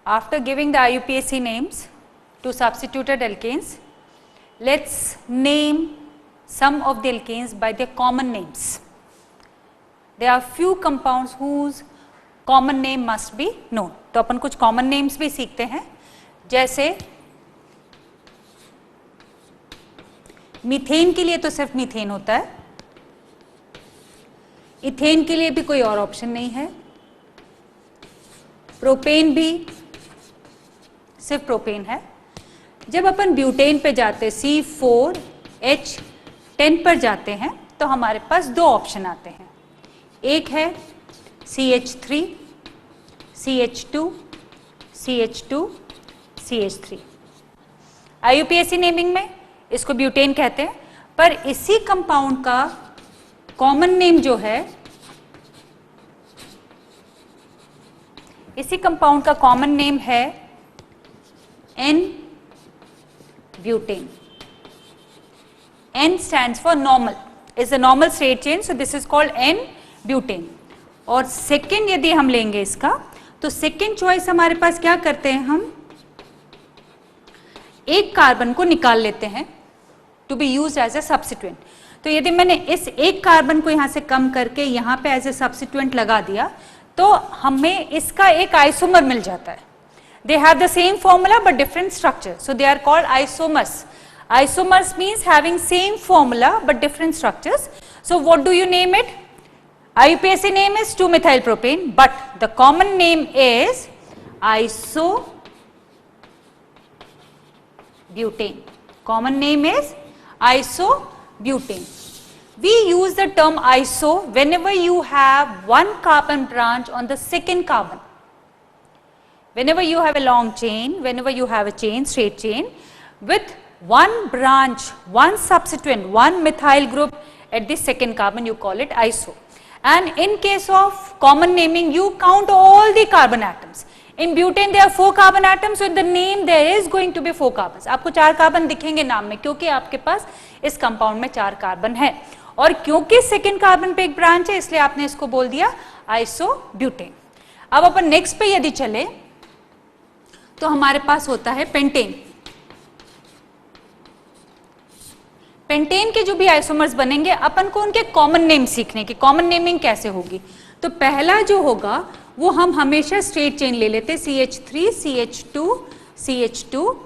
After giving the IUPAC names to substituted alkanes, let's name some of the alkanes by their common names. There are few compounds whose common name must be known. तो अपन कुछ common names भी सीखते हैं, जैसे methane के लिए तो सिर्फ मीथेन होता है, इथेन के लिए भी कोई और ऑप्शन नहीं है, प्रोपेन भी सिर्फ प्रोपेन है। जब अपन ब्यूटेन पे जाते C4H10 पर जाते हैं तो हमारे पास दो ऑप्शन आते हैं, एक है CH3, CH2, CH2, CH3। IUPAC naming में इसको ब्यूटेन कहते हैं, पर इसी कंपाउंड का कॉमन नेम जो है, इसी कंपाउंड का कॉमन नेम है N-butane. N stands for normal, is a normal straight chain, so this is called N-butane. और सेकेंड यदि हम लेंगे इसका, तो सेकेंड चॉइस हमारे पास क्या करते हैं, हम एक कार्बन को निकाल लेते हैं to be used as a substituent. तो यदि मैंने इस एक कार्बन को यहां से कम करके यहां पे एज ए सब्स्टिट्यूएंट लगा दिया तो हमें इसका एक आइसोमर मिल जाता है। They have the same formula but different structure, so they are called isomers. Isomers means having same formula but different structures. So what do you name it? IUPAC name is 2-methylpropane, but the common name is isobutane. Common name is isobutane. We use the term iso whenever you have one carbon branch on the second carbon. Whenever you have a long chain, whenever you have a chain, straight chain, with one branch, one substituent, one methyl group at the second carbon, you call it iso. And in case of common naming, you count all the carbon atoms. In butane, there are 4 carbon atoms, so in the name there is going to be 4 carbons. आपको 4 carbon दिखेंगे नाम में, क्योंकि आपके पास इस compound में 4 carbon है, और क्योंकि सेकेंड कार्बन पे एक ब्रांच है, इसलिए आपने इसको बोल दिया आइसोब्यूटेन। अब अपन नेक्स्ट पे यदि चले तो हमारे पास होता है पेंटेन। पेंटेन के जो भी आइसोमर्स बनेंगे, अपन को उनके कॉमन नेम सीखने की, कॉमन नेमिंग कैसे होगी। तो पहला जो होगा वो हम हमेशा स्ट्रेट चेन ले लेते, CH3, CH2, CH2,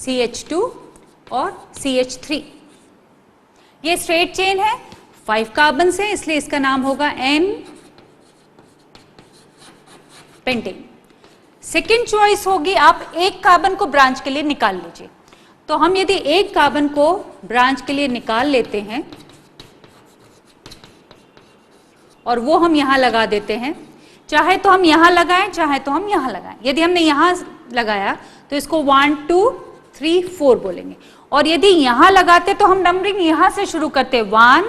CH2 और CH3। ये स्ट्रेट चेन है, 5 कार्बन से, इसलिए इसका नाम होगा N पेंटेन। सेकेंड चॉइस होगी, आप एक कार्बन को ब्रांच के लिए निकाल लीजिए। तो हम यदि एक कार्बन को ब्रांच के लिए निकाल लेते हैं और वो हम यहां लगा देते हैं, चाहे तो हम यहां लगाएं, चाहे तो हम यहां लगाएं। यदि हमने यहां लगाया तो इसको 1 2 3 4 बोलेंगे, और यदि यहां लगाते तो हम नंबरिंग यहां से शुरू करते, 1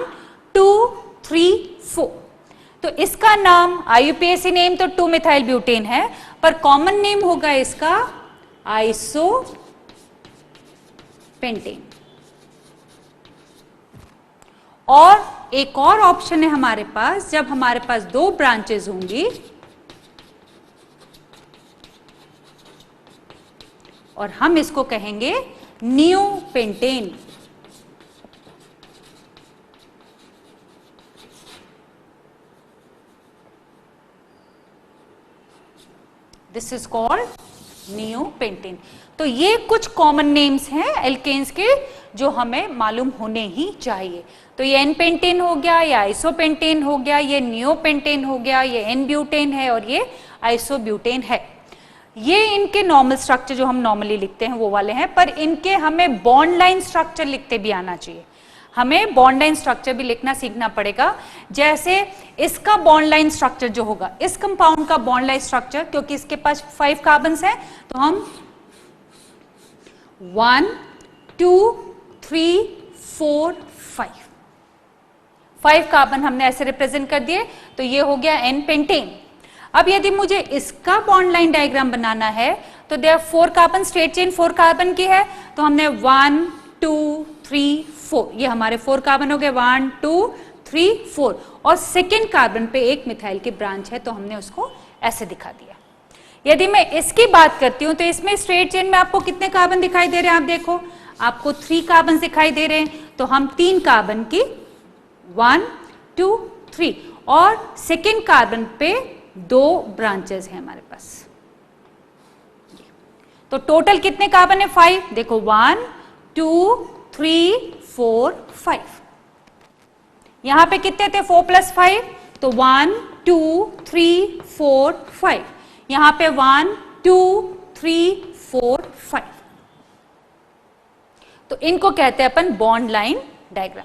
2 3 4। तो इसका नाम IUPAC नेम तो 2-methyl-butane है, पर कॉमन नेम होगा इसका आइसोपेंटेन। और एक और ऑप्शन है हमारे पास, जब हमारे पास 2 ब्रांचेस होंगी और हम इसको कहेंगे neopentane. This is called neopentane. तो ये कुछ कॉमन नेम्स हैं एल्केन्स के जो हमें मालूम होने ही चाहिए। तो ये एन पेंटेन हो गया, ये आइसोपेंटेन हो गया, ये नियोपेंटेन हो गया, ये एन ब्यूटेन है और ये आइसोब्यूटेन है। ये इनके नॉर्मल स्ट्रक्चर जो हम नॉर्मली लिखते हैं वो वाले हैं, पर इनके हमें बॉन्ड लाइन स्ट्रक्चर लिखते भी आना चाहिए। हमें बॉन्ड लाइन स्ट्रक्चर भी लिखना सीखना पड़ेगा। जैसे इसका बॉन्ड लाइन स्ट्रक्चर जो होगा, इस कंपाउंड का बॉन्ड लाइन स्ट्रक्चर, क्योंकि इसके पास 5 कार्बन्स हैं, तो हम 1 2 3 4 5 कार्बन हमने ऐसे रिप्रेजेंट कर दिए, तो ये हो गया एन पेंटेन। अब यदि मुझे इसका बॉन्ड लाइन डायग्राम बनाना है तो there 4 carbon, straight chain 4 carbon की है, तो हमने 1 2 3 4, ये हमारे 4 कार्बन हो गए, 1 2 3 4, और सेकेंड कार्बन पे एक मिथाइल की ब्रांच है तो हमने उसको ऐसे दिखा दिया। यदि मैं इसकी बात करती हूं तो इसमें स्ट्रेट चेन में आपको कितने कार्बन दिखाई दे रहे हैं? आप देखो, आपको 3 कार्बन दिखाई दे रहे हैं, तो हम 3 कार्बन की 1 2 3 और सेकेंड कार्बन पे 2 ब्रांचेस हैं हमारे पास। तो टोटल कितने कार्बन है? 5। देखो 1 2 3 4 5। यहां पे कितने थे? 4 + 5, तो 1 2 3 4 5। यहां पे 1 2 3 4 5। तो इनको कहते हैं अपन बॉन्ड लाइन डायग्राम।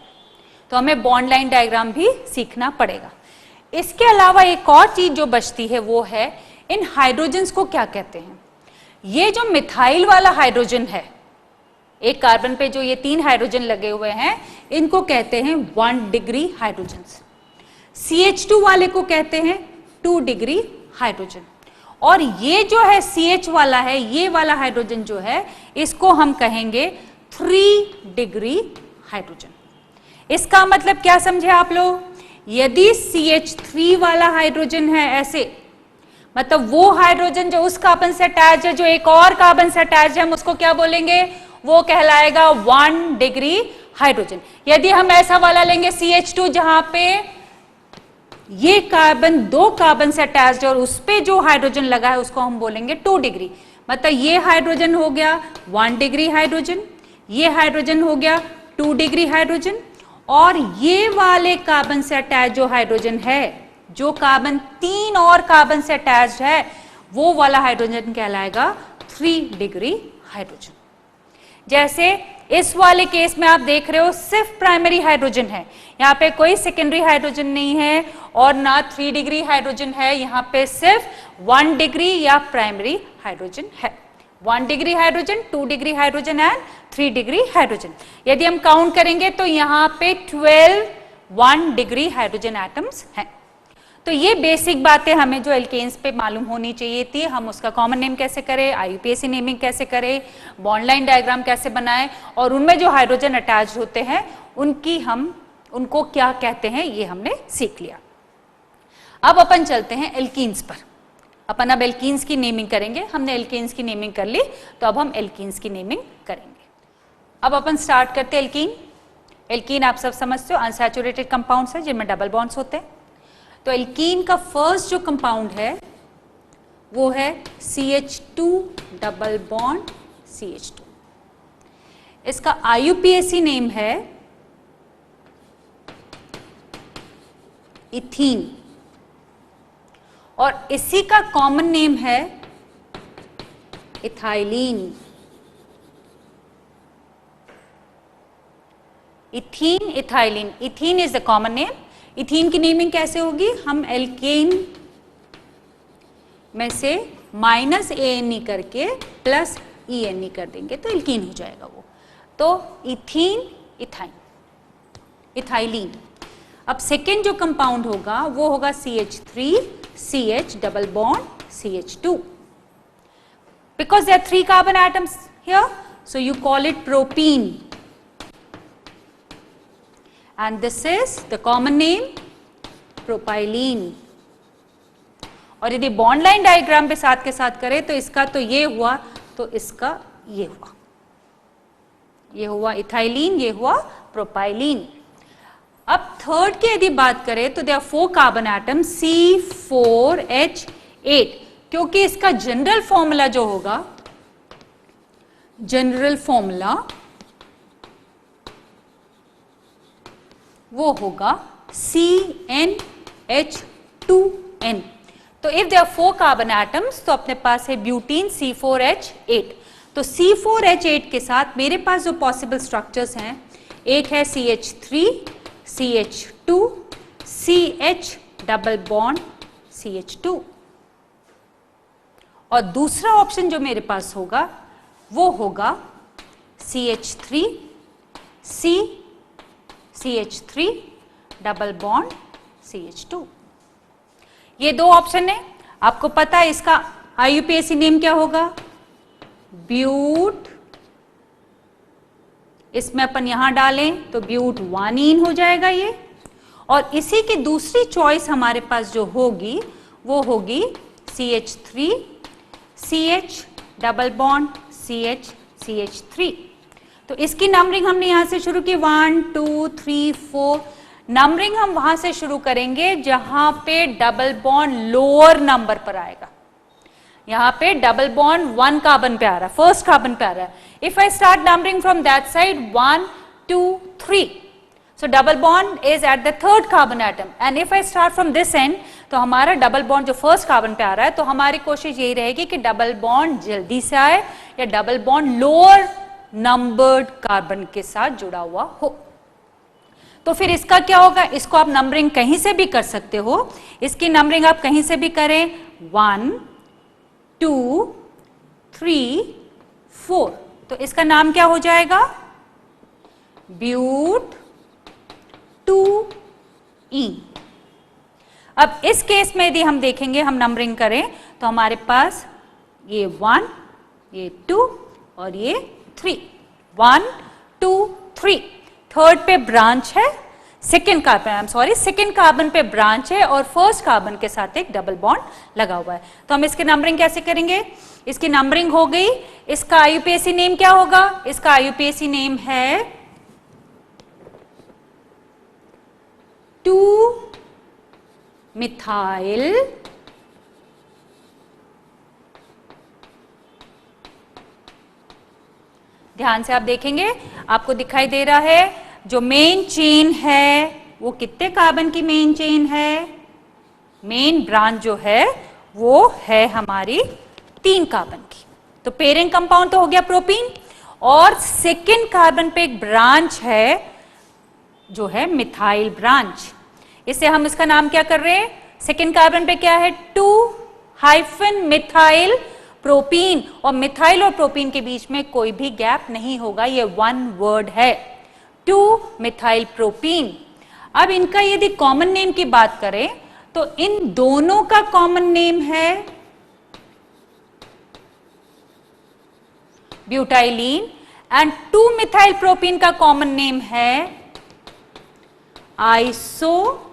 तो हमें बॉन्ड लाइन डायग्राम भी सीखना पड़ेगा। इसके अलावा एक और चीज जो बचती है वो है इन हाइड्रोजन्स को क्या कहते हैं। ये जो मिथाइल वाला हाइड्रोजन है, एक कार्बन पे जो ये 3 हाइड्रोजन लगे हुए हैं, इनको कहते हैं 1 डिग्री हाइड्रोजन्स। CH2 वाले को कहते हैं 2 डिग्री हाइड्रोजन। और ये जो है CH वाला है, ये वाला हाइड्रोजन जो है, इसको हम कहेंगे 3 डिग्री हाइड्रोजन। इसका मतलब क्या समझे आप लोग? यदि CH3 वाला हाइड्रोजन है ऐसे, मतलब वो हाइड्रोजन जो उस कार्बन से अटैच है, जो एक और कार्बन से अटैच है, हम उसको क्या बोलेंगे? वो कहलाएगा 1 डिग्री हाइड्रोजन। यदि हम ऐसा वाला लेंगे CH2 जहां पे ये कार्बन 2 कार्बन से अटैच्ड है और उस पे जो हाइड्रोजन लगा है उसको हम बोलेंगे 2 डिग्री। मतलब ये हाइड्रोजन हो गया 1 डिग्री हाइड्रोजन, ये हाइड्रोजन हो गया 2 डिग्री हाइड्रोजन, और ये वाले कार्बन से अटैच जो हाइड्रोजन है, जो कार्बन 3 और कार्बन से अटैच्ड है, वो वाला हाइड्रोजन कहलाएगा 3 डिग्री हाइड्रोजन। जैसे इस वाले केस में आप देख रहे हो सिर्फ प्राइमरी हाइड्रोजन है, यहाँ पे कोई सेकेंडरी हाइड्रोजन नहीं है और ना 3 डिग्री हाइड्रोजन है, यहाँ पे सिर्फ 1 डिग्री या प्राइमरी हाइड्रोजन है। 1 degree hydrogen, 2 degree hydrogen and 3 degree hydrogen. यदि हम काउंट करेंगे तो यहाँ पे 12 1 डिग्री हाइड्रोजन एटम्स हैं। तो ये बेसिक बातें हमें जो एल्केन्स पे मालूम होनी चाहिए थी। हम उसका कॉमन नेम कैसे करें, IUPAC नेमिंग कैसे करें, बॉन्ड लाइन डायग्राम कैसे बनाएं, और उनमें जो हाइड्रोजन अटैच होते हैं उनको क्या कहते हैं, ये हमने सीख लिया। अब अपन चलते हैं एल्कीन्स पर। अपन अब एल्कीन्स की नेमिंग करेंगे। हमने एल्केन्स की नेमिंग कर ली, तो अब हम एल्कीन्स की नेमिंग करेंगे। अब अपन स्टार्ट करते हैं एल्कीन। एल्कीन आप सब समझते हो अनसैचुरेटेड कंपाउंड्स है जिनमें डबल बॉन्ड्स होते हैं। तो एल्कीन का फर्स्ट जो कंपाउंड है वो है CH2 डबल बॉन्ड CH2। इसका IUPAC नेम है इथीन, और इसी का कॉमन नेम है ethylene. Ethene, ethylene, ethene is the common name. Ethene की नेमिंग कैसे होगी? हम एल्केन में से -ANE करके +ENE कर देंगे तो एल्कीन हो जाएगा वो। तो इथीन, इथाइन, इथाइलिन। अब सेकेंड जो कंपाउंड होगा वो होगा CH3 CH double bond CH2। Because there are 3 carbon atoms here, so you call it propene. And this is the common name propylene. और यदि बॉन्ड लाइन डायग्राम पे साथ के साथ करें तो इसका तो ये हुआ, तो इसका ये हुआ, ये हुआ इथाइलिन, ये हुआ प्रोपाइलिन। अब थर्ड की यदि बात करें तो देयर 4 कार्बन एटम C4H8, क्योंकि इसका जनरल फॉर्मूला जो होगा, जनरल फॉर्मूला वो होगा CnH2n। तो इफ देयर 4 कार्बन एटम्स तो अपने पास है ब्यूटीन C4H8। तो C4H8 के साथ मेरे पास जो पॉसिबल स्ट्रक्चर्स हैं, एक है CH3 CH2 CH double bond CH2, और दूसरा ऑप्शन जो मेरे पास होगा वो होगा CH3 CH3 double bond CH2। ये 2 ऑप्शन है। आपको पता है इसका IUPAC नेम क्या होगा? ब्यूट। इसमें अपन यहां डालें तो ब्यूट वानीन हो जाएगा ये। और इसी की दूसरी चॉइस हमारे पास जो होगी वो होगी CH3, CH double bond CH, CH3। तो इसकी नंबरिंग हमने यहां से शुरू की 1 2 3 4। नंबरिंग हम वहां से शुरू करेंगे जहां पे डबल बॉन्ड लोअर नंबर पर आएगा। यहां पे डबल बॉन्ड 1 कार्बन पे आ रहा है, फर्स्ट कार्बन पे आ रहा है। If I start numbering from that side 1 2 3, so double bond is at the third carbon atom, and if I start from this end, तो हमारा डबल बॉन्ड जो फर्स्ट कार्बन पे आ रहा है, तो हमारी कोशिश यही रहेगी कि डबल बॉन्ड जल्दी से आए या double bond lower numbered carbon के साथ जुड़ा हुआ हो। तो फिर इसका क्या होगा, इसको आप नंबरिंग कहीं से भी कर सकते हो। इसकी नंबरिंग आप कहीं से भी करें 1 2 3 4, तो इसका नाम क्या हो जाएगा, ब्यूट 2E। अब इस केस में यदि हम देखेंगे, हम नंबरिंग करें तो हमारे पास ये 1, ये 2 और ये 3, 1 2 3। थर्ड पे ब्रांच है, सेकेंड कार्बन पे ब्रांच है और फर्स्ट कार्बन के साथ एक डबल बॉन्ड लगा हुआ है। तो हम इसकी नंबरिंग कैसे करेंगे, इसकी नंबरिंग हो गई। इसका IUPAC नेम क्या होगा, इसका IUPAC नेम है 2-मिथाइल ध्यान से आप देखेंगे, आपको दिखाई दे रहा है जो मेन चेन है वो कितने कार्बन की मेन चेन है, मेन ब्रांच जो है वो है हमारी 3 कार्बन की। तो पेरेंट कंपाउंड तो हो गया प्रोपीन, और सेकेंड कार्बन पे एक ब्रांच है जो है मिथाइल ब्रांच। इसे हम इसका नाम क्या कर रहे हैं, सेकेंड कार्बन पे क्या है 2-मिथाइल प्रोपीन, और मिथाइल और प्रोपीन के बीच में कोई भी गैप नहीं होगा, ये 1 वर्ड है 2-मिथाइल प्रोपीन। अब इनका यदि कॉमन नेम की बात करें तो इन दोनों का कॉमन नेम है ब्यूटाइलीन, एंड 2-मिथाइल प्रोपीन का कॉमन नेम है आइसो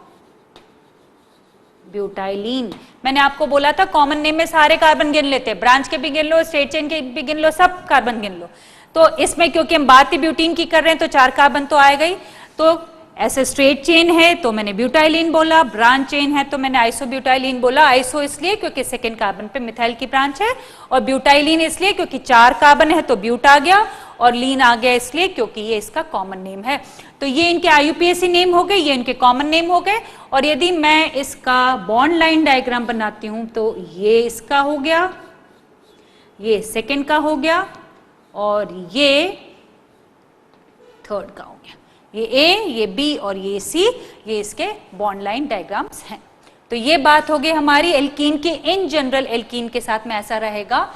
ब्यूटाइलीन। मैंने आपको बोला था कॉमन नेम में सारे कार्बन गिन लेते हैं, ब्रांच के भी गिन लो, स्ट्रेट चेन के भी गिन लो, सब कार्बन गिन लो। तो इसमें क्योंकि हम बात ही ब्यूटीन की कर रहे हैं तो 4 कार्बन तो आएगा ही। तो ऐसे स्ट्रेट चेन है तो मैंने ब्यूटाइलीन बोला, ब्रांच चेन है तो मैंने आइसोब्यूटाइलीन बोला। आइसो इसलिए क्योंकि सेकेंड कार्बन पे मिथाइल की ब्रांच है, और ब्यूटाइलीन इसलिए क्योंकि 4 कार्बन है तो ब्यूट आ गया, और लीन आ गया इसलिए क्योंकि ये इसका कॉमन नेम है। तो ये इनके IUPAC नेम हो गए, ये इनके कॉमन नेम हो गए। और यदि मैं इसका बॉन्ड लाइन डायग्राम बनाती हूं तो ये इसका हो गया, ये सेकेंड का हो गया, और ये थर्ड का हो गया। ये A, ये B और ये C, ये इसके बॉन्ड लाइन डायग्राम्स हैं। तो ये बात हो गई हमारी एल्कीन की। इन जनरल एल्कीन के साथ में ऐसा रहेगा,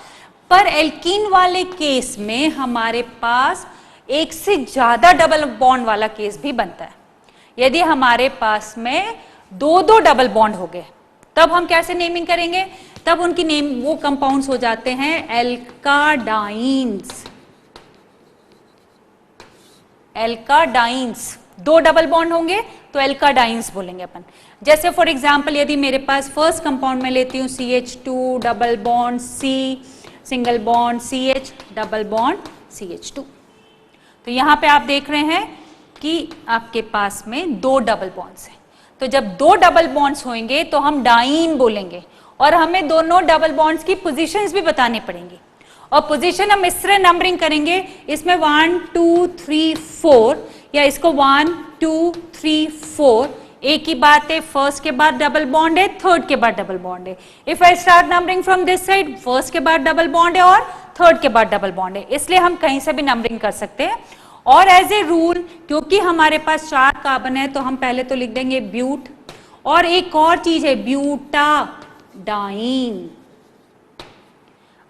पर एल्कीन वाले केस में हमारे पास एक से ज्यादा डबल बॉन्ड वाला केस भी बनता है। यदि हमारे पास में 2-2 डबल बॉन्ड हो गए तब हम कैसे नेमिंग करेंगे, तब उनकी नेम वो कंपाउंड्स हो जाते हैं एल्काडाइंस। एल्काडाइंस, 2 डबल बॉन्ड होंगे तो एल्काडाइंस बोलेंगे अपन। जैसे फॉर एग्जांपल यदि मेरे पास फर्स्ट कंपाउंड में लेती हूं CH2 double bond C single bond CH double bond CH2, तो यहां पे आप देख रहे हैं कि आपके पास में 2 डबल बॉन्ड्स हैं। तो जब 2 डबल बॉन्ड्स होंगे तो हम डाइन बोलेंगे, और हमें दोनों डबल बॉन्ड्स की पोजीशंस भी बताने पड़ेंगी। और पोजीशन हम इस तरह नंबरिंग करेंगे, इसमें 1 2 3 4, या इसको 1 2 3 4। एक ही बात है, फर्स्ट के बाद डबल बॉन्ड है, थर्ड के बाद डबल बॉन्ड है। If I start numbering from this side, first के बाद डबल बॉन्ड है और थर्ड के बाद डबल बॉन्ड है, इसलिए हम कहीं से भी नंबरिंग कर सकते हैं। और एज ए रूल, क्योंकि हमारे पास 4 कार्बन है तो हम पहले तो लिख देंगे ब्यूट, और एक और चीज है ब्यूटाडाइन।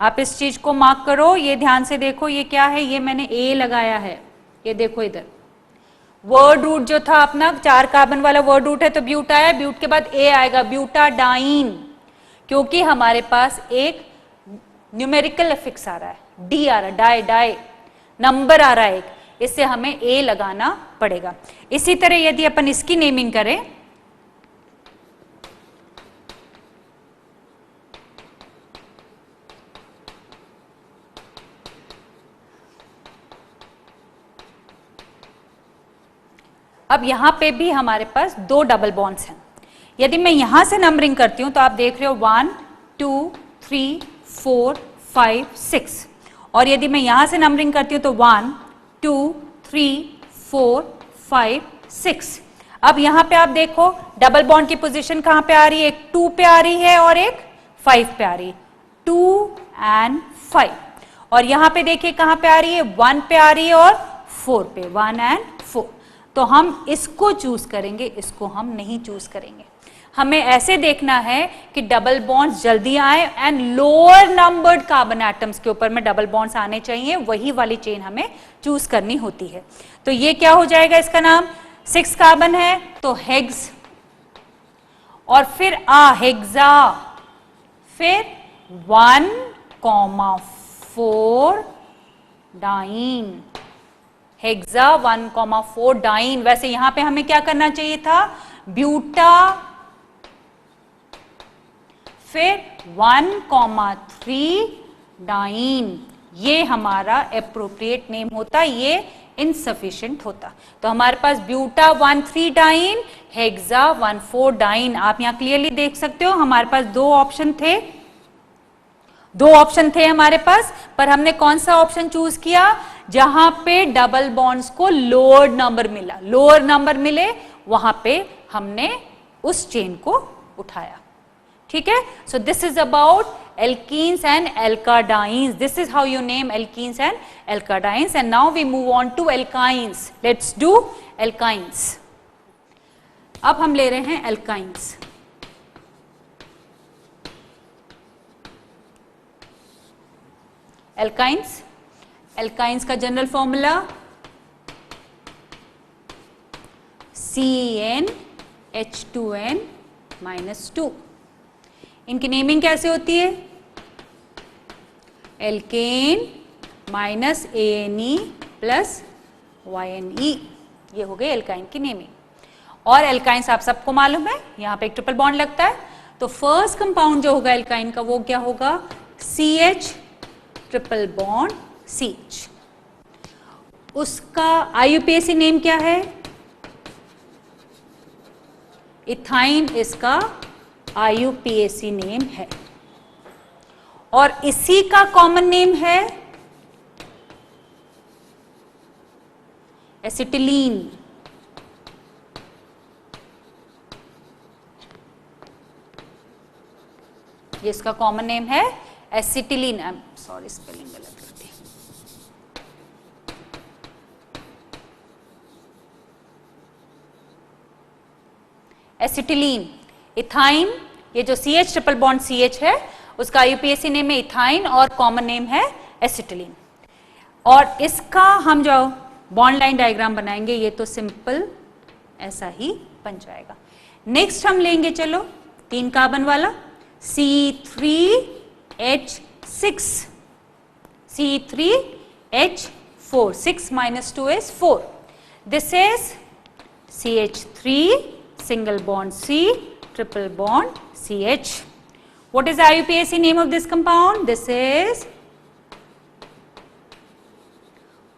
आप इस चीज को मार्क करो, ये ध्यान से देखो, ये क्या है, ये मैंने A लगाया है, ये देखो इधर वर्ड रूट जो था अपना 4 कार्बन वाला वर्ड रूट है, तो ब्यूट आया, ब्यूट के बाद A आएगा, ब्यूटाडाइन। क्योंकि हमारे पास एक न्यूमेरिकल एफिक्स आ रहा है, D आ रहा है, डाई डाई नंबर आ रहा है एक, इससे हमें A लगाना पड़ेगा। इसी तरह यदि अपन इसकी नेमिंग करें अब यहाँ पे भी हमारे पास 2 डबल बॉन्ड्स हैं। यदि मैं यहाँ से नंबरिंग करती हूँ तो आप देख रहे हो 1 2 3 4 5 6, और यदि मैं यहाँ से नंबरिंग करती हूँ तो 1 2 3 4 5 6। अब यहाँ पे आप देखो डबल बॉन्ड की पोजीशन कहाँ पे आ रही है, एक 2 पे आ रही है और एक 5 पे आ रही है, 2 and 5। और यहाँ पे देखिए कहाँ पे आ रही है, 1 पे आ रही है और 4 पे, 1 and 4। तो हम इसको चूज करेंगे, इसको हम नहीं चूज करेंगे। हमें ऐसे देखना है कि डबल बॉन्ड्स जल्दी आए and lower numbered carbon atoms के ऊपर में डबल बॉन्ड्स आने चाहिए, वही वाली चेन हमें चूज करनी होती है। तो ये क्या हो जाएगा, इसका नाम 6 कार्बन है तो हेक्स, और फिर हेक्सा, फिर 1,4 डाइन, हेक्सा 1,4 डाइन। वैसे यहां पे हमें क्या करना चाहिए था, ब्यूटा, फिर 1,3 डाइन। ये हमारा एप्रोप्रिएट नेम होता, ये इनसफिशिएंट होता। तो हमारे पास ब्यूटा 1,3 डाइन, हेक्सा 1,4 डाइन। आप यहां क्लियरली देख सकते हो हमारे पास दो ऑप्शन थे हमारे पास, पर हमने कौन सा ऑप्शन चूज किया, जहां पे डबल बॉन्ड्स को लोअर नंबर मिला, लोअर नंबर मिले वहां पे हमने उस चेन को उठाया। ठीक है, so this is about alkenes and alkadines. This is how you name alkenes and alkadines. And now we move on to alkynes. Let's do alkynes. अब हम ले रहे हैं alkynes. alkynes का जनरल फॉर्मूला CnH2n-2। इनकी नेमिंग कैसे होती है, alkane minus ANE plus YNE, ये हो गई एल्काइन की नेमिंग। और एल्काइंस आप सबको मालूम है, यहाँ पे एक ट्रिपल बॉन्ड लगता है, तो फर्स्ट कंपाउंड जो होगा एल्काइन का वो क्या होगा, CH ट्रिपल बॉन्ड CH। उसका IUPAC नेम क्या है, इथाइन इसका IUPAC नेम है, और इसी का कॉमन नेम है एसिटिलीन। ये इसका कॉमन नेम है acetylene. I am sorry, spelling गलत कर दी। एसिटिलीन, इथाइन, ये जो CH ट्रिपल बॉन्ड CH है उसका IUPAC नेम है इथाइन और कॉमन नेम है एसिटिलीन। और इसका हम जो बॉन्ड लाइन डायग्राम बनाएंगे ये तो सिंपल ऐसा ही बन जाएगा। नेक्स्ट हम लेंगे, चलो 3 कार्बन वाला C3H6, C3H4, 6 minus 2 is 4. This is CH3 single bond C triple bond CH. What is the IUPAC name of this compound? This is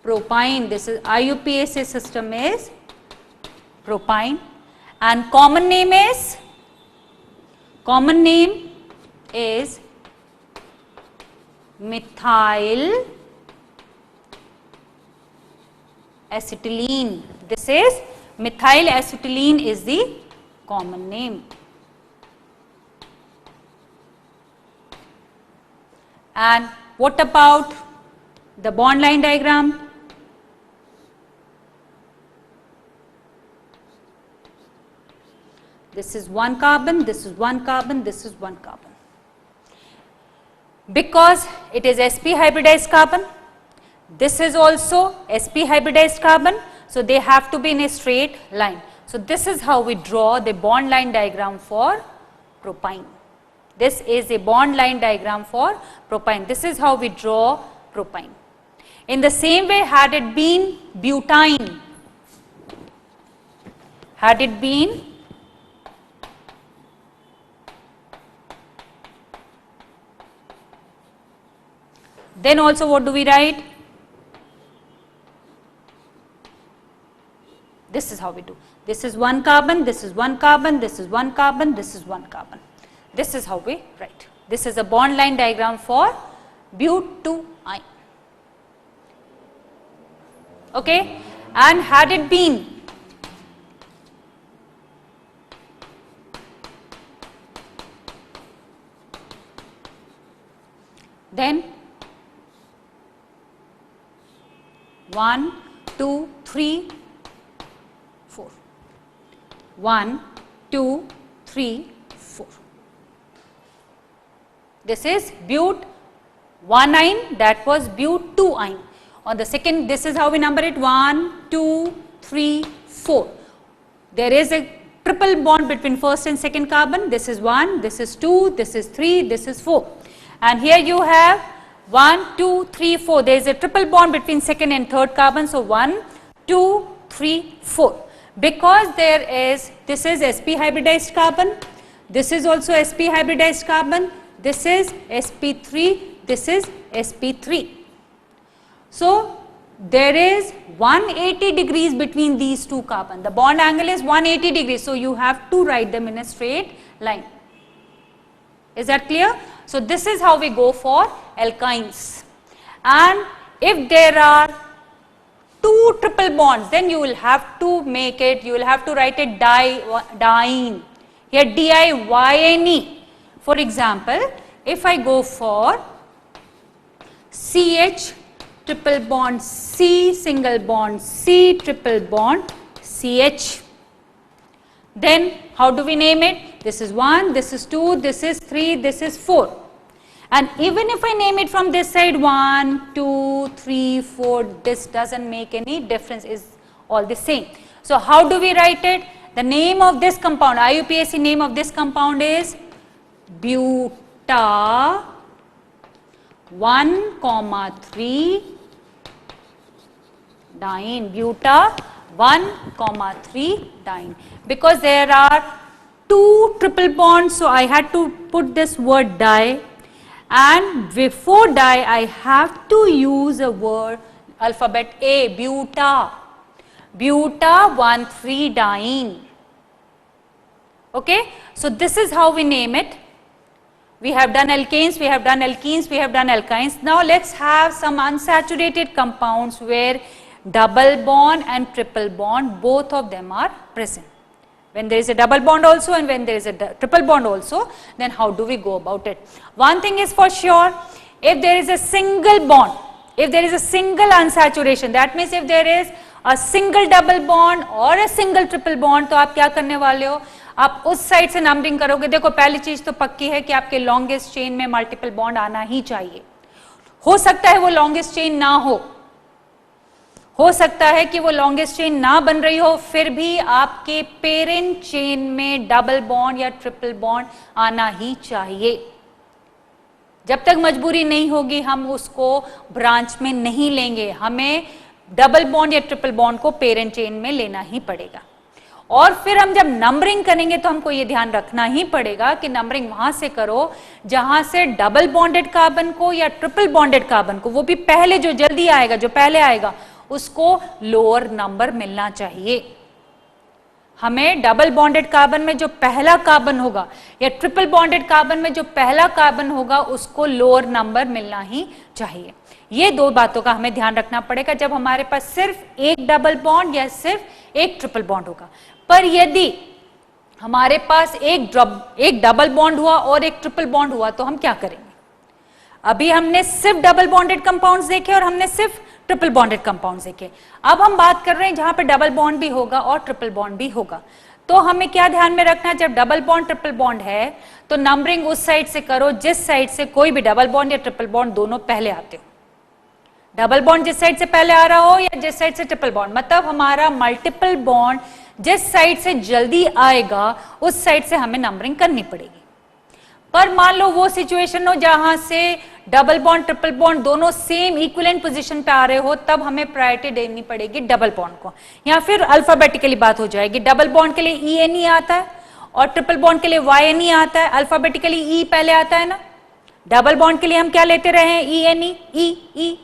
propyne. This is IUPAC system is propyne, and common name is methyl acetylene. This is methyl acetylene is the common name. And what about the bond line diagram? This is one carbon, this is one carbon, this is one carbon. Because it is sp hybridized carbon, this is also sp hybridized carbon, so they have to be in a straight line. So this is how we draw the bond line diagram for propyne. This is a bond line diagram for propyne. This is how we draw propyne. In the same way, had it been butane, then also what do we write? This is how we do. This is one carbon, this is one carbon, this is one carbon, this is one carbon. This is how we write. This is a bond line diagram for but2ine. Okay, and had it been then 1, 2, 3, 4. 1, 2, 3, 4. This is but1ine, that was but2ine. On the second, this is how we number it, 1, 2, 3, 4. There is a triple bond between first and second carbon. This is 1, this is 2, this is 3, this is 4. And here you have 1, 2, 3, 4. There is a triple bond between second and third carbon. So 1, 2, 3, 4. Because there is, this is sp hybridized carbon. This is also sp hybridized carbon. This is sp3. This is sp3. So there is 180 degrees between these two carbon. The bond angle is 180 degrees. So you have to write them in a straight line. Is that clear? So this is how we go for alkynes. And if there are two triple bonds, then you will have to make it, you will have to write it diene. Here diYne. For example, if I go for CH triple bond C, single bond C, triple bond CH. Then how do we name it? This is 1, this is 2, this is 3, this is 4. And even if I name it from this side 1, 2, 3, 4, this doesn't make any difference, is all the same. So how do we write it? The name of this compound, IUPAC name of this compound is buta 1, 3 diene. Buta 1, 3 diene. Because there are two triple bonds, so I had to put this word di, and before di I have to use a word alphabet A, buta. Buta 1, 3 diene. Okay, so this is how we name it. We have done alkanes, we have done alkenes, we have done alkynes. Now let's have some unsaturated compounds where double bond and triple bond, both of them are present. When there is a double bond also and when there is a triple bond also, then how do we go about it? One thing is for sure, if there is a single bond, if there is a single unsaturation, that means if there is a single double bond or a single triple bond, तो आप क्या करने वाले हो? आप उस side से numbering करोगे. देखो पहली चीज तो पक्की है कि आपके लॉन्गेस्ट चेन में मल्टीपल बॉन्ड आना ही चाहिए. हो सकता है वो लॉन्गेस्ट चेन ना हो सकता है कि वो लॉन्गेस्ट चेन ना बन रही हो, फिर भी आपके पेरेंट चेन में डबल बॉन्ड या ट्रिपल बॉन्ड आना ही चाहिए. जब तक मजबूरी नहीं होगी हम उसको ब्रांच में नहीं लेंगे, हमें डबल बॉन्ड या ट्रिपल बॉन्ड को पेरेंट चेन में लेना ही पड़ेगा. और फिर हम जब नंबरिंग करेंगे तो हमको ये ध्यान रखना ही पड़ेगा कि नंबरिंग वहां से करो जहां से डबल बॉन्डेड कार्बन को या ट्रिपल बॉन्डेड कार्बन को, वो भी पहले जो जल्दी आएगा, जो पहले आएगा, उसको लोअर नंबर मिलना चाहिए. हमें डबल बॉन्डेड कार्बन में जो पहला कार्बन होगा या ट्रिपल बॉन्डेड कार्बन में जो पहला कार्बन होगा उसको लोअर नंबर मिलना ही चाहिए. ये दो बातों का हमें ध्यान रखना पड़ेगा जब हमारे पास सिर्फ एक डबल बॉन्ड या सिर्फ एक ट्रिपल बॉन्ड होगा. पर यदि हमारे पास एक डबल बॉन्ड हुआ और एक ट्रिपल बॉन्ड हुआ तो हम क्या करेंगे? अभी हमने सिर्फ डबल बॉन्डेड कंपाउंड्स देखे और हमने सिर्फ ट्रिपल बॉन्डेड कंपाउंड्स देखे. अब हम बात कर रहे हैं जहां पे डबल बॉन्ड भी होगा और ट्रिपल बॉन्ड भी होगा. तो हमें क्या ध्यान में रखना है? जब डबल बॉन्ड ट्रिपल बॉन्ड है तो नंबरिंग उस साइड से करो जिस साइड से कोई भी डबल बॉन्ड या ट्रिपल बॉन्ड दोनों पहले आते हो. डबल बॉन्ड जिस साइड से पहले आ रहा हो या जिस साइड से ट्रिपल बॉन्ड, मतलब हमारा मल्टीपल बॉन्ड जिस साइड से जल्दी आएगा उस साइड से हमें नंबरिंग करनी पड़ेगी. पर मान लो वो सिचुएशन हो जहां से डबल बॉन्ड ट्रिपल बॉन्ड दोनों सेम इक्विवेलेंट पोजीशन पे आ रहे हो, तब हमें प्रायोरिटी देनी पड़ेगी डबल बॉन्ड को. या फिर अल्फाबेटिकली बात हो जाएगी. डबल बॉन्ड के लिए ENE आता है और ट्रिपल बॉन्ड के लिए YNE आता है. अल्फाबेटिकली E पहले आता है ना. डबल बॉन्ड के लिए हम क्या लेते रहे हैं? ENE, E,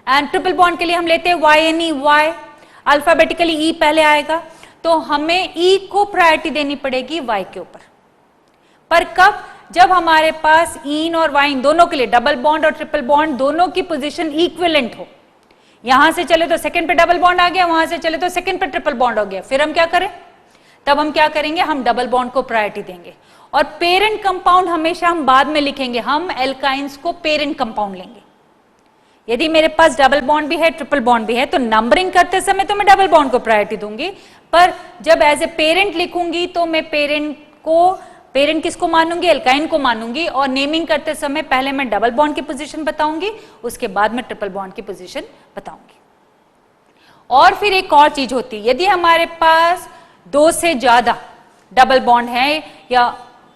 and triple bond के लिए हम लेते हैं YNE, Y. अल्फाबेटिकली ई पहले आएगा, तो हमें ई को प्रायोरिटी देनी पड़ेगी वाई के ऊपर। पर कब? जब हमारे पास इन और वाइन दोनों के लिए डबल बॉन्ड और ट्रिपल बॉन्ड दोनों की पोजीशन इक्विवेलेंट हो। यहां से चले तो सेकंड पे डबल बॉन्ड आ गया, वहां से चले तो सेकंड पे ट्रिपल बॉन्ड हो गया, फिर हम क्या करें? तब हम क्या करेंगे? हम डबल बॉन्ड को प्रायोरिटी देंगे। और पेरेंट कंपाउंड हमेशा हम बाद में लिखेंगे, हम एल्काइंस को पेरेंट कंपाउंड लेंगे। यदि मेरे पास डबल बॉन्ड भी है, ट्रिपल बॉन्ड भी है, तो नंबरिंग करते समय तो मैं डबल बॉन्ड को प्रायोरिटी दूंगी, पर जब एज ए पेरेंट लिखूंगी तो मैं पेरेंट किसको मानूंगी? एल्काइन को मानूंगी। और नेमिंग करते समय पहले मैं डबल बॉन्ड की पोजीशन बताऊंगी, उसके बाद मैं ट्रिपल बॉन्ड की पोजीशन बताऊंगी। और फिर एक और चीज होती है, यदि हमारे पास 2 से ज्यादा डबल बॉन्ड है या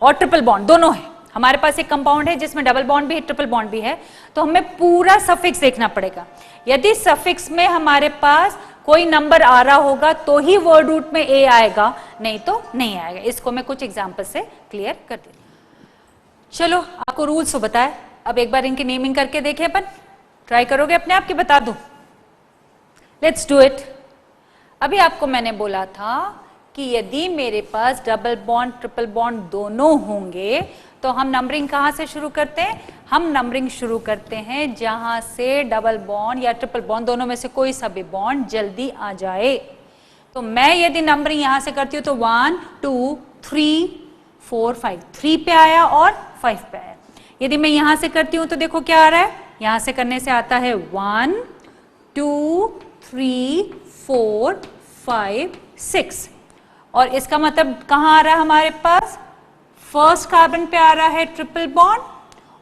और ट्रिपल बॉन्ड दोनों है, हमारे पास एक कंपाउंड है जिसमें डबल बॉन्ड भी है, ट्रिपल बॉन्ड भी है, तो हमें पूरा सफिक्स देखना पड़ेगा। यदि सफिक्स में हमारे पास कोई नंबर आ रहा होगा तो ही वर्ड रूट में ए आएगा, नहीं तो नहीं आएगा। इसको मैं कुछ एग्जांपल से क्लियर कर देती हूं। चलो, आपको रूल्स तो बताए, अब एक बार इनकी नेमिंग करके देखें अपन। ट्राई करोगे अपने आप की? बता दूं? Let's do it. अभी आपको मैंने बोला था कि यदि मेरे पास डबल बॉन्ड ट्रिपल बॉन्ड दोनों होंगे तो हम नंबरिंग कहां से शुरू करते हैं? हम नंबरिंग शुरू करते हैं जहां से डबल बॉन्ड या ट्रिपल बॉन्ड दोनों में से कोई सा भी बॉन्ड जल्दी आ जाए। तो मैं यदि नंबरिंग यहां से करती हूं तो 1 2 3 4 5, 3 पे आया और 5 पे आया। यदि मैं यहां से करती हूं तो देखो क्या आ रहा है, यहां से करने से आता है 1 2 3 4 5 6। और इसका मतलब कहां आ रहा है हमारे पास? फर्स्ट कार्बन पे आ रहा है ट्रिपल बॉन्ड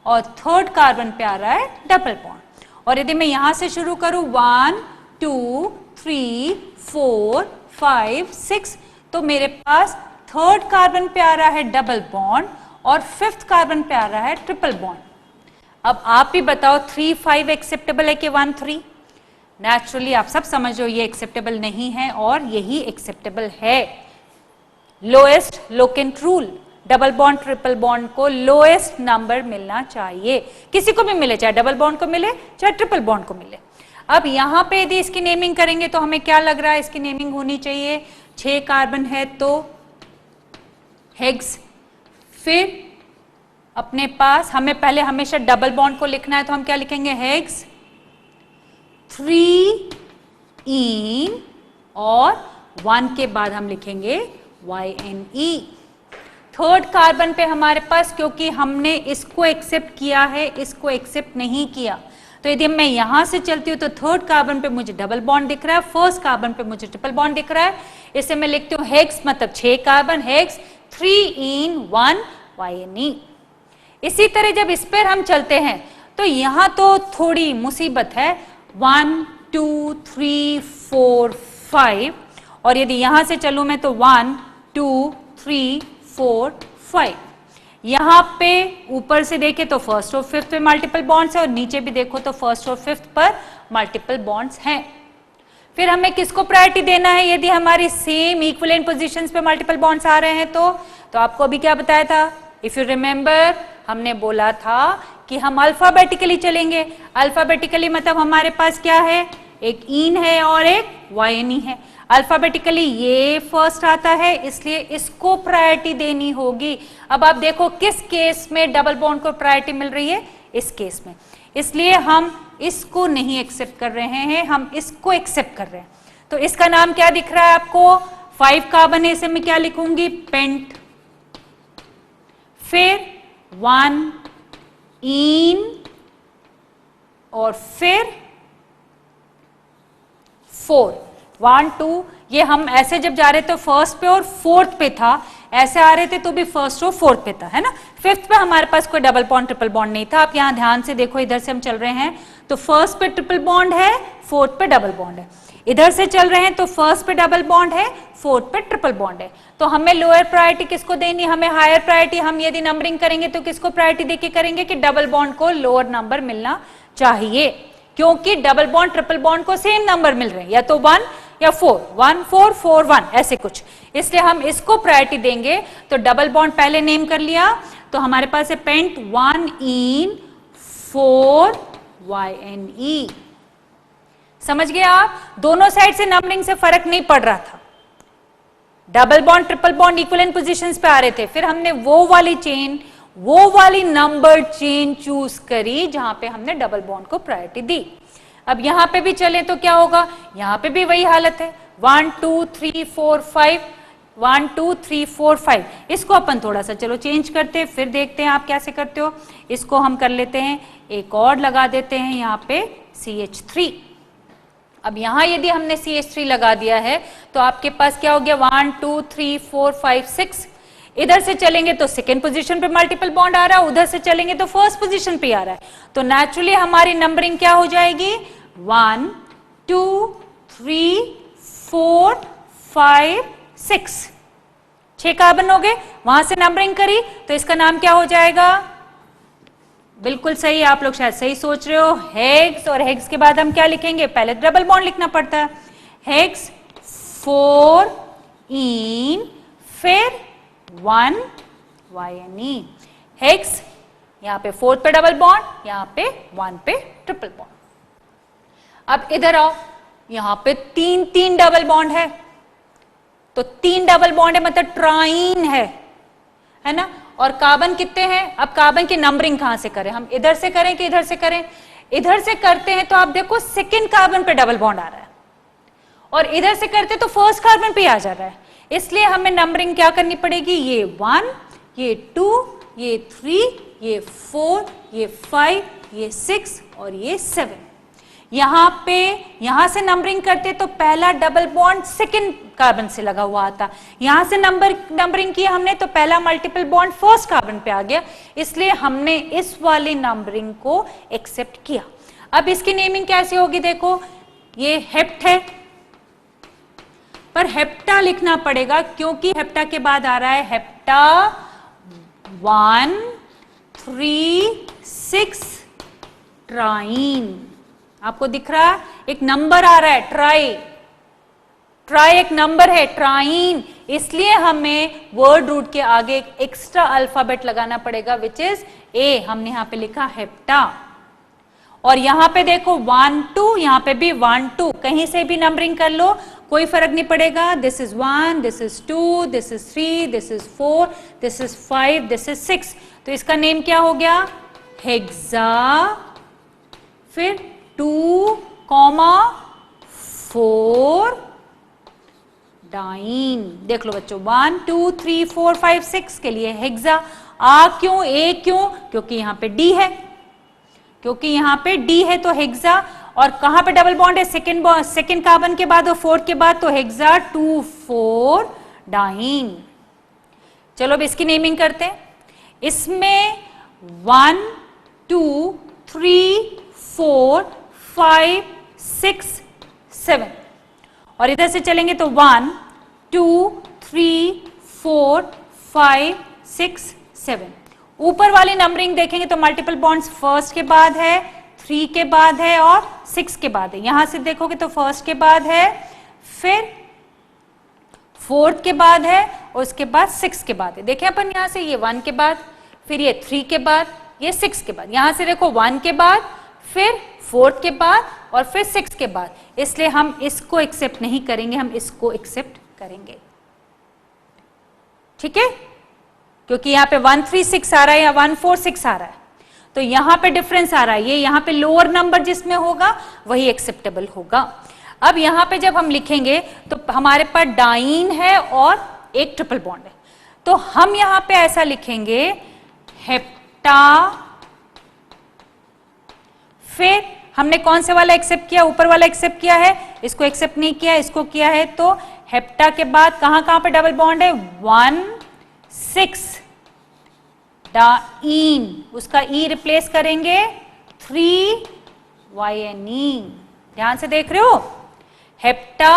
और थर्ड कार्बन पे आ रहा है डबल बॉन्ड। और यदि मैं यहां से शुरू करूं 1 2 3 4 5 6, तो मेरे पास थर्ड कार्बन पे आ रहा है डबल बॉन्ड और फिफ्थ कार्बन पे आ रहा है ट्रिपल बॉन्ड। अब आप भी बताओ 3 5 एक्सेप्टेबल है कि 1 3? नेचुरली आप सब समझो ये एक्सेप्टेबल नहीं है और यही एक्सेप्टेबल है। Lowest locant rule, double bond triple bond को लोएस्ट नंबर मिलना चाहिए, किसी को भी मिले, चाहे डबल बॉन्ड को मिले चाहे ट्रिपल बॉन्ड को मिले। अब यहां पे यदि इसकी नेमिंग करेंगे तो हमें क्या लग रहा है? इसकी नेमिंग होनी चाहिए 6 कार्बन है तो हेक्स। फिर अपने पास हमें पहले हमेशा डबल बॉन्ड को लिखना है तो हम क्या लिखेंगे? हेक्स 3 इन और 1 के बाद हम लिखेंगे YNE। थर्ड कार्बन पे हमारे पास, क्योंकि हमने इसको एक्सेप्ट किया है, इसको एक्सेप्ट नहीं किया, तो यदि मैं यहां से चलती हूं तो थर्ड कार्बन पे मुझे डबल बॉन्ड दिख रहा है, फर्स्ट कार्बन पे मुझे ट्रिपल बॉन्ड दिख रहा है। इसे मैं लिखती हूं हेक्स मतलब 6 कार्बन, हेक्स 3 इन 1 YNE। इसी तरह जब इस पर हम चलते हैं तो यहां तो थोड़ी मुसीबत है, 1 2 3 4 5, और यदि यहां से चलूं मैं तो 1 2 3 4 5। यहां पे ऊपर से देखें तो फर्स्ट और फिफ्थ पे मल्टीपल बॉन्ड्स है और नीचे भी देखो तो फर्स्ट और फिफ्थ पर मल्टीपल बॉन्ड्स हैं। फिर हमें किसको प्रायोरिटी देना है यदि हमारी सेम इक्विवेलेंट पोजीशंस पे मल्टीपल बॉन्ड्स आ रहे हैं? तो आपको अभी क्या बताया था? इफ यू रिमेंबर, हमने बोला था कि हम अल्फाबेटिकली चलेंगे। अल्फाबेटिकली मतलब हमारे पास क्या है? एक इन है और एक YNE है। अल्फाबेटिकली ये फर्स्ट आता है, इसलिए इसको प्रायोरिटी देनी होगी। अब आप देखो किस केस में डबल बॉन्ड को प्रायोरिटी मिल रही है? इस केस में। इसलिए हम इसको नहीं एक्सेप्ट कर रहे हैं, हम इसको एक्सेप्ट कर रहे हैं। तो इसका नाम क्या दिख रहा है आपको? 5 कार्बन है, इसे मैं क्या लिखूंगी? पेंट। फिर 1 इन और फिर 4 1 2। ये हम ऐसे जब जा रहे थे फर्स्ट पे और फोर्थ पे था, ऐसे आ रहे थे तो भी फर्स्ट और फोर्थ पे था, है ना। फिफ्थ पे हमारे पास कोई डबल बॉन्ड ट्रिपल बॉन्ड नहीं था। आप यहां ध्यान से देखो, इधर से हम चल रहे हैं तो फर्स्ट पे ट्रिपल बॉन्ड है, फोर्थ पे डबल बॉन्ड है। इधर से चल रहे हैं तो फर्स्ट पे डबल बॉन्ड है, फोर्थ पे ट्रिपल बॉन्ड है। तो हमें लोअर प्रायोरिटी किसको देनी? हमें हायर प्रायोरिटी। हम यदि नंबरिंग करेंगे तो किसको प्रायोरिटी देके करेंगे कि डबल बॉन्ड को लोअर नंबर मिलना चाहिए, क्योंकि डबल बॉन्ड ट्रिपल बॉन्ड को सेम नंबर मिल रहे हैं, या तो 1 या 4, 1 4 4 1 ऐसे कुछ। इसलिए हम इसको प्रायोरिटी देंगे। तो डबल बॉन्ड पहले नेम कर लिया, तो हमारे पास है पेंट 1 इन 4 YNE। समझ गए आप? दोनों साइड से नंबरिंग से फर्क नहीं पड़ रहा था, double bond triple bond equivalent positions पे आ रहे थे, फिर हमने वो वाली नंबर चेन चूज करी जहां पे हमने डबल बॉन्ड को प्रायोरिटी दी। अब यहां पे भी चले तो क्या होगा, यहां पे भी वही हालत है, 1 2 3 4 5, 1 2 3 4 5। इसको अपन थोड़ा सा चलो चेंज करते हैं, फिर देखते हैं आप कैसे करते हो। इसको हम कर लेते हैं, एक और लगा देते हैं यहाँ पे CH3। अब यहां यदि हमने CH3 लगा दिया है तो आपके पास क्या हो गया, 1 2 3 4 5 6। इधर से चलेंगे तो सेकेंड पोजीशन पे मल्टीपल बॉन्ड आ रहा है, उधर से चलेंगे तो फर्स्ट पोजीशन पे आ रहा है, तो नेचुरली हमारी नंबरिंग क्या हो जाएगी, 1 2 3 4 5 6। 6 कार्बन हो गए, वहां से नंबरिंग करी तो इसका नाम क्या हो जाएगा, बिल्कुल सही, आप लोग शायद सही सोच रहे हो, हेक्स। और हेक्स के बाद हम क्या लिखेंगे, पहले डबल बॉन्ड लिखना पड़ता है, हेक्स 4 इन फिर 1 YNE, हेक्स यहां पे 4 पे डबल बॉन्ड, यहां पे 1 पे ट्रिपल बॉन्ड। अब इधर आओ, यहां पे 3 डबल बॉन्ड है, तो 3 डबल बॉन्ड है मतलब ट्राइन है ना। और कार्बन कितने हैं, अब कार्बन की नंबरिंग कहां से करें, हम इधर से करें कि इधर से करें, इधर से करते हैं तो आप देखो सेकेंड कार्बन पे डबल बॉन्ड आ रहा है, और इधर से करते तो फर्स्ट कार्बन पे आ जा रहा है, इसलिए हमें नंबरिंग क्या करनी पड़ेगी, ये 1, ये 2, ये 3, ये 4, ये 5, ये 6 और ये 7। यहां से नंबरिंग करते तो पहला डबल बॉन्ड सेकेंड कार्बन से लगा हुआ आता, यहां से नंबरिंग किया हमने तो पहला मल्टीपल बॉन्ड फर्स्ट कार्बन पे आ गया, इसलिए हमने इस वाली नंबरिंग को एक्सेप्ट किया। अब इसकी नेमिंग कैसे होगी, देखो ये हेप्ट है, पर हेप्टा लिखना पड़ेगा क्योंकि हेप्टा के बाद आ रहा है हेप्टा 1 3 6 ट्राइन। आपको दिख रहा है एक नंबर आ रहा है, ट्राई एक नंबर है, ट्राइन, इसलिए हमें वर्ड रूट के आगे एक एक्स्ट्रा अल्फाबेट लगाना पड़ेगा विच इज ए, हमने यहां पे लिखा हेप्टा। और यहां पे देखो 1 2, यहां पे भी 1 2, कहीं से भी नंबरिंग कर लो कोई फर्क नहीं पड़ेगा, this is 1, this is 2, this is 3, this is 4, this is 5, this is 6, तो इसका नेम क्या हो गया, हेक्सा, फिर 2, 4 डाइन। देख लो बच्चों, 1 2 3 4 5 6 के लिए हेक्सा। आ क्यों, ए क्यों, क्योंकि यहां पे डी है, तो हेक्सा। और कहां पे डबल बॉन्ड है, सेकेंड कार्बन के बाद और फोर्थ के बाद, तो हेक्सा 2 4 डाइन। चलो अब इसकी नेमिंग करते हैं, इसमें 1 2 3 4 5 6 7, और इधर से चलेंगे तो 1 2 3 4 5 6 7। ऊपर वाली नंबरिंग देखेंगे तो मल्टीपल बॉन्ड्स फर्स्ट के बाद है, 3 के बाद है और 6 के बाद है। यहां से देखोगे तो फर्स्ट के बाद है, फिर फोर्थ के बाद है, और उसके बाद 6 के बाद है। देखें अपन यहां से, ये 1 के बाद, फिर ये 3 के बाद, ये 6 के बाद, यहां से देखो 1 के बाद, फिर फोर्थ के बाद और फिर 6 के बाद, इसलिए हम इसको एक्सेप्ट नहीं करेंगे, हम इसको एक्सेप्ट करेंगे, ठीक है, क्योंकि यहां पे 1 3 6 आ रहा है या 1 4 6 आ रहा है, तो यहां पे डिफरेंस आ रहा है, ये यहां पे लोअर नंबर जिसमें होगा वही एक्सेप्टेबल होगा। अब यहां पे जब हम लिखेंगे तो हमारे पास डाइन है और एक ट्रिपल बॉन्ड है, तो हम यहां पे ऐसा लिखेंगे हेप्टा, फिर हमने कौन से वाला एक्सेप्ट किया, ऊपर वाला एक्सेप्ट किया है, इसको एक्सेप्ट नहीं किया, इसको किया है, तो हेप्टा के बाद कहां पे डबल बॉन्ड है, 1 6 डाइन, उसका ई रिप्लेस करेंगे 3 YNE। ध्यान से देख रहे हो, हेप्टा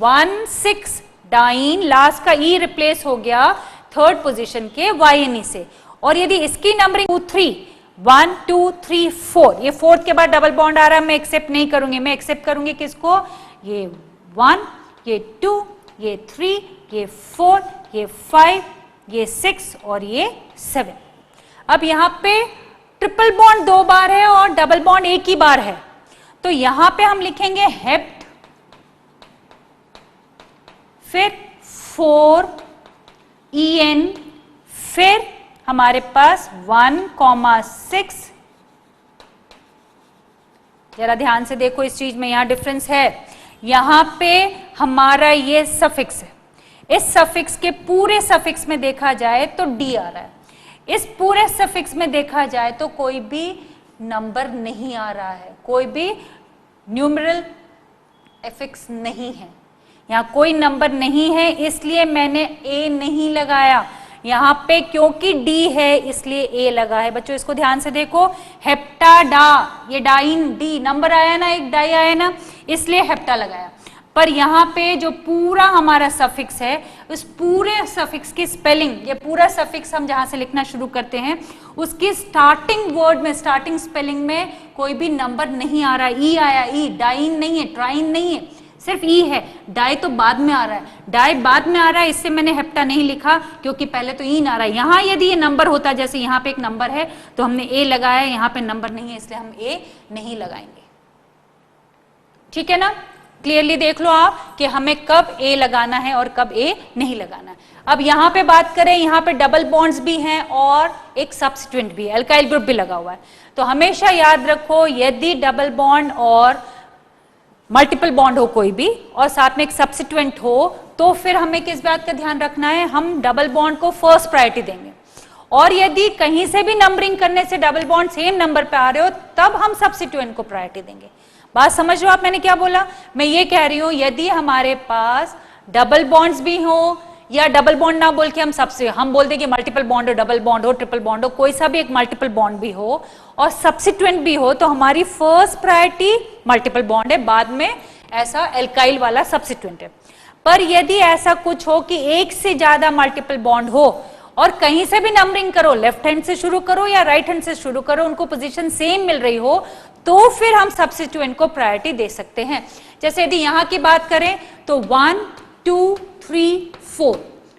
1 6 डाइन, लास्ट का ई रिप्लेस हो गया थर्ड पोजीशन के YNE से। और यदि इसकी नंबरिंग 2 3 1 2 3 4, ये फोर्थ के बाद डबल बॉन्ड आ रहा है, मैं एक्सेप्ट नहीं करूंगी, मैं एक्सेप्ट करूंगी किसको, ये 1, ये 2, ये 3, ये 4, ये 5, ये 6 और ये 7। अब यहां पे ट्रिपल बॉन्ड 2 बार है और डबल बॉन्ड एक ही बार है, तो यहां पे हम लिखेंगे हेप्ट, फिर 4En, फिर हमारे पास 1,6। जरा ध्यान से देखो इस चीज में, यहां डिफरेंस है। यहां पे हमारा ये सफिक्स है, इस सफिक्स के पूरे सफिक्स में देखा जाए तो डी आ रहा है, इस पूरे सफिक्स में देखा जाए तो कोई भी नंबर नहीं आ रहा है, कोई भी न्यूमरल एफिक्स नहीं है, यहाँ कोई नंबर नहीं है, इसलिए मैंने ए नहीं लगाया यहाँ पे, क्योंकि डी है इसलिए ए लगा है। बच्चों इसको ध्यान से देखो, हेप्टाडा, ये डाइन, डी नंबर आया ना, एक डाई आया ना, इसलिए हेप्टा लगाया। पर यहाँ पे जो पूरा हमारा सफिक्स है, उस पूरे सफिक्स की स्पेलिंग, ये पूरा सफिक्स हम जहां से लिखना शुरू करते हैं उसकी स्टार्टिंग वर्ड में, स्टार्टिंग स्पेलिंग में कोई भी नंबर नहीं आ रहा। ई आया, ई, डाइन नहीं है, ट्राइन नहीं है, सिर्फ ई है। डाई तो बाद में आ रहा है, डाई बाद में आ रहा है, इससे मैंने हेप्टा नहीं लिखा क्योंकि पहले तो ई आ रहा है। यहाँ यदि ये नंबर होता, जैसे यहाँ पे एक नंबर है तो हमने ए लगाया, यहाँ पे नंबर नहीं है इसलिए हम ए नहीं लगाएंगे। ठीक है ना, क्लियरली देख लो आप कि हमें कब ए लगाना है और कब ए नहीं लगाना है। अब यहाँ पे बात करें, यहाँ पे डबल बॉन्ड्स भी हैं और एक सब्स्टिट्यूएंट भी है, अल्काइल ग्रुप भी लगा हुआ है। तो हमेशा याद रखो, यदि डबल बॉन्ड और मल्टीपल बॉन्ड हो कोई भी और साथ में एक सब्स्टिट्यूएंट हो, तो फिर हमें किस बात का ध्यान रखना है, हम डबल बॉन्ड को फर्स्ट प्रायोरिटी देंगे। और यदि कहीं से भी नंबरिंग करने से डबल बॉन्ड सेम नंबर पे आ रहे हो, तब हम सब्स्टिट्यूएंट को प्रायोरिटी देंगे। बात समझ लो आप, मैंने क्या बोला? मैं ये कह रही हूं, यदि हमारे पास डबल बॉन्ड्स भी हो या डबल बॉन्ड ना बोल के हम बोल देंगे मल्टीपल बॉन्ड हो, डबल बॉन्ड हो, ट्रिपल बॉन्ड हो, कोई सा भी एक मल्टीपल बॉन्ड भी हो और सब्स्टिट्यूएंट भी हो, तो हमारी फर्स्ट प्रायोरिटी मल्टीपल बॉन्ड है, बाद में ऐसा एल्काइल वाला सब्स्टिट्यूएंट है। पर यदि ऐसा कुछ हो कि एक से ज्यादा मल्टीपल बॉन्ड हो और कहीं से भी नंबरिंग करो, लेफ्ट हैंड से शुरू करो या राइट हैंड से शुरू करो, उनको पोजीशन सेम मिल रही हो, तो फिर हम सब्स्टिट्यूएंट को प्रायोरिटी दे सकते हैं। जैसे यदि यहां की बात करें तो 1 2 3 4,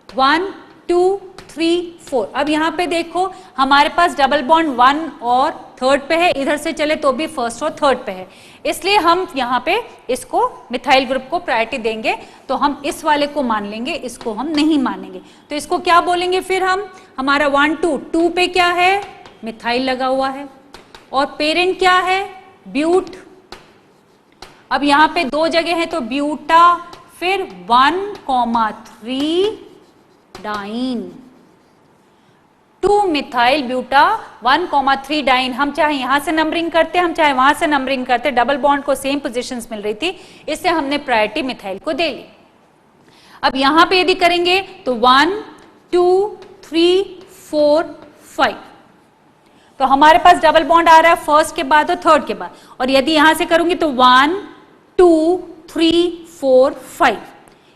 1 2 3 4। अब यहां पे देखो हमारे पास डबल बॉन्ड 1 और थर्ड पे है, इधर से चले तो भी फर्स्ट और थर्ड पे है, इसलिए हम यहाँ पे इसको मिथाइल ग्रुप को प्रायोरिटी देंगे। तो हम इस वाले को मान लेंगे, इसको हम नहीं मानेंगे। तो इसको क्या बोलेंगे फिर हम, हमारा 1 2 2 पे क्या है, मिथाइल लगा हुआ है और पेरेंट क्या है, ब्यूट। अब यहाँ पे दो जगह है तो ब्यूटा, फिर 1,3 डाइन, 2 मिथाइल ब्यूटा 1,3 डाइन। हम चाहे यहां से नंबरिंग करते, हम चाहे वहां से नंबरिंग करते, डबल बॉन्ड को सेम पोजीशंस मिल रही थी, इससे हमने प्रायोरिटी मिथाइल को दे ली। अब यहां पे यदि करेंगे तो 1 2 3 4 5, तो हमारे पास डबल बॉन्ड आ रहा है फर्स्ट के बाद और थर्ड के बाद। और यदि यहां से करूंगी तो 1 2 3 4 5,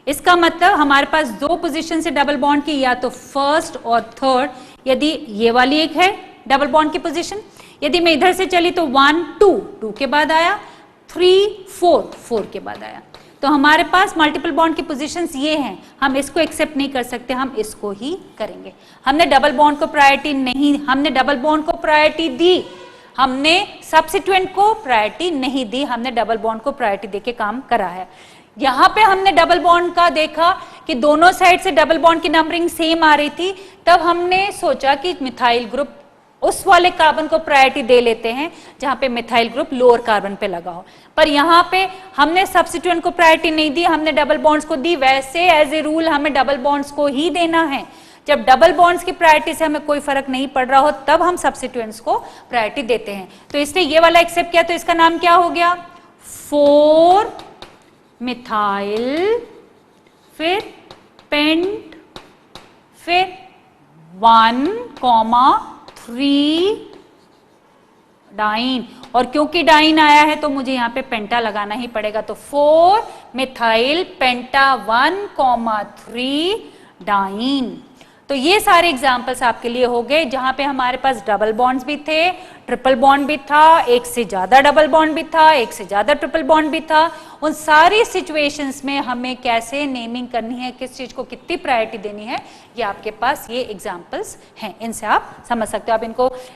इसका मतलब हमारे पास दो पोजीशन से डबल बॉन्ड की, या तो फर्स्ट और थर्ड। यदि ये वाली एक है डबल बॉन्ड की पोजीशन, यदि मैं इधर से चली तो 1 2 2 के बाद आया, 3 4 4 के बाद आया। तो हमारे पास मल्टीपल बॉन्ड की पोजीशंस ये हैं, हम इसको एक्सेप्ट नहीं कर सकते, हम इसको ही करेंगे। हमने डबल बॉन्ड को प्रायोरिटी नहीं, हमने डबल बॉन्ड को प्रायोरिटी दी, हमने सब्स्टिट्यूएंट को प्रायोरिटी नहीं दी, हमने डबल बॉन्ड को प्रायोरिटी देके काम करा है। यहां पे हमने डबल बॉन्ड का देखा कि दोनों साइड से डबल बॉन्ड की नंबरिंग सेम आ रही थी, तब हमने सोचा कि मिथाइल ग्रुप उस वाले कार्बन को प्रायोरिटी दे लेते हैं जहां पे मिथाइल ग्रुप लोअर कार्बन पे लगा हो। पर यहाँ पे हमने सब्स्टिट्यूएंट को प्रायोरिटी नहीं दी, हमने डबल बॉन्ड्स को दी। वैसे एज ए रूल हमें डबल बॉन्ड्स को ही देना है। जब डबल बॉन्ड्स की प्रायोरिटी से हमें कोई फर्क नहीं पड़ रहा हो, तब हम सब्स्टिट्यूएंट्स को प्रायोरिटी देते हैं। तो इसने ये वाला एक्सेप्ट किया, तो इसका नाम क्या हो गया, 4 मिथाइल, फिर पेंट, फिर 1,3 डाइन। और क्योंकि डाइन आया है तो मुझे यहाँ पे पेंटा लगाना ही पड़ेगा, तो 4 मिथाइल पेंटा 1,3 डाइन। तो ये सारे एग्जाम्पल्स आपके लिए हो गए जहां पे हमारे पास डबल बॉन्ड्स भी थे, ट्रिपल बॉन्ड भी था, एक से ज्यादा डबल बॉन्ड भी था, एक से ज्यादा ट्रिपल बॉन्ड भी था। उन सारी सिचुएशंस में हमें कैसे नेमिंग करनी है, किस चीज को कितनी प्रायोरिटी देनी है, ये आपके पास ये एग्जांपल्स हैं, इनसे आप समझ सकते हो। आप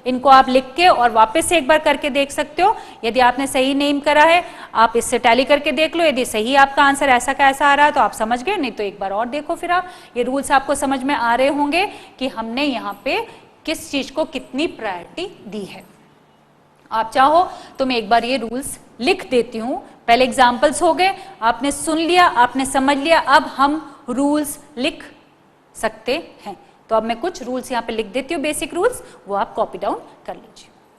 इनको आप लिख के और वापस से एक बार करके देख सकते हो। यदि आपने सही नेम करा है आप इससे टैली करके देख लो, यदि सही आपका आंसर ऐसा का ऐसा आ रहा है तो आप समझ गए, नहीं तो एक बार और देखो। फिर आप ये रूल्स आपको समझ में आ रहे होंगे कि हमने यहाँ पे किस चीज को कितनी प्रायोरिटी दी है। आप चाहो तो मैं एक बार ये रूल्स लिख देती हूं। पहले एग्जाम्पल्स हो गए, आपने सुन लिया, आपने समझ लिया, अब हम रूल्स लिख सकते हैं। तो अब मैं कुछ रूल्स यहाँ पे लिख देती हूँ, बेसिक रूल्स, वो आप कॉपी डाउन कर लीजिए।